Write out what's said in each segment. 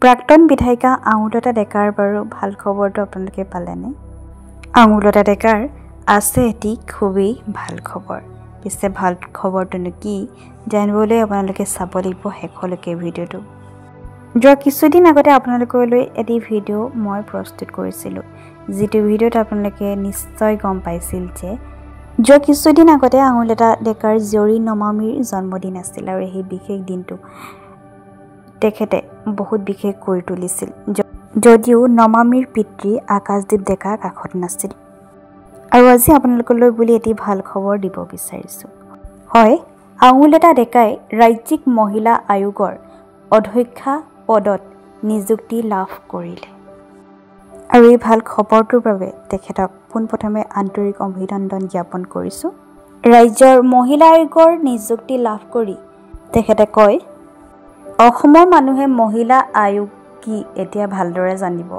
প্ৰাক্তন বিধায়িকা আঙুলতা ডেকাৰ বাৰু ভাল খবৰটো আপোনালোকে পালেনে? আঙুলতা ডেকাৰ আছে এটি খুবেই ভাল খবৰ। পিছে ভাল খবৰটোনো কি জানিবলৈ আপোনালোকে চাব লাগিব শেষলৈকে ভিডিঅ'টো। যোৱা কিছুদিন আগতে আপোনালোকলৈ এটি ভিডিঅ' মই প্ৰস্তুত কৰিছিলোঁ, যিটো ভিডিঅ'ত আপোনালোকে নিশ্চয় গম পাইছিল যে যোৱা কিছুদিন আগতে আঙুলতা ডেকাৰ জীয়ৰী নমামীৰ জন্মদিন আছিল আৰু সেই বিশেষ দিনটো তেখেতে বহুত বিশেষ কৰি তুলিছিল, যদিও নমামীৰ পিতৃ আকাশদ্বীপ ডেকা কাষত নাছিল। আৰু আজি আপোনালোকলৈ বুলি এটি ভাল খবৰ দিব বিচাৰিছোঁ। হয়, আঙুলতা ডেকাই ৰাজ্যিক মহিলা আয়োগৰ অধ্যক্ষা পদত নিযুক্তি লাভ কৰিলে। আৰু এই ভাল খবৰটোৰ বাবে তেখেতক পোনপ্ৰথমে আন্তৰিক অভিনন্দন জ্ঞাপন কৰিছোঁ। ৰাজ্যৰ মহিলা আয়োগৰ নিযুক্তি লাভ কৰি তেখেতে কয়, অসমৰ মানুহে মহিলা আয়োগ কি এতিয়া ভালদৰে জানিব।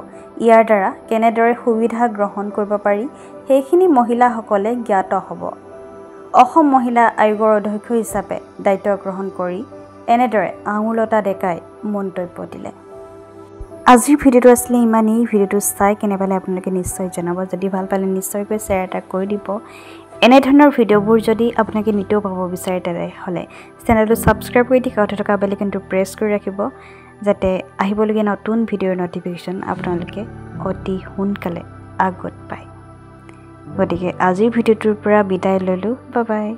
ইয়াৰ দ্বাৰা কেনেদৰে সুবিধা গ্ৰহণ কৰিব পাৰি সেইখিনি মহিলাসকলে জ্ঞাত হ'ব। অসম মহিলা আয়োগৰ অধ্যক্ষ হিচাপে দায়িত্ব গ্ৰহণ কৰি এনেদৰে আঙুলতা ডেকাই মন্তব্য দিলে। আজিৰ ভিডিঅ'টো আছিলে ইমানেই। ভিডিঅ'টো চাই কেনে পালে আপোনালোকে নিশ্চয় জনাব। যদি ভাল পালে নিশ্চয়কৈ শ্বেয়াৰ এটা কৰি দিব। এনেধৰণৰ ভিডিঅ'বোৰ যদি আপোনালোকে নিতৌ পাব বিচাৰে তেনেহ'লে চেনেলটো ছাবস্ক্ৰাইব কৰি দি কাষতে থকা বেল আইকনটো প্ৰেছ কৰি ৰাখিব, যাতে আহিবলগীয়া নতুন ভিডিঅ'ৰ ন'টিফিকেশ্যন আপোনালোকে অতি সোনকালে আগত পায়। গতিকে আজিৰ ভিডিঅ'টোৰ পৰা বিদায় ল'লোঁ। Bye bye.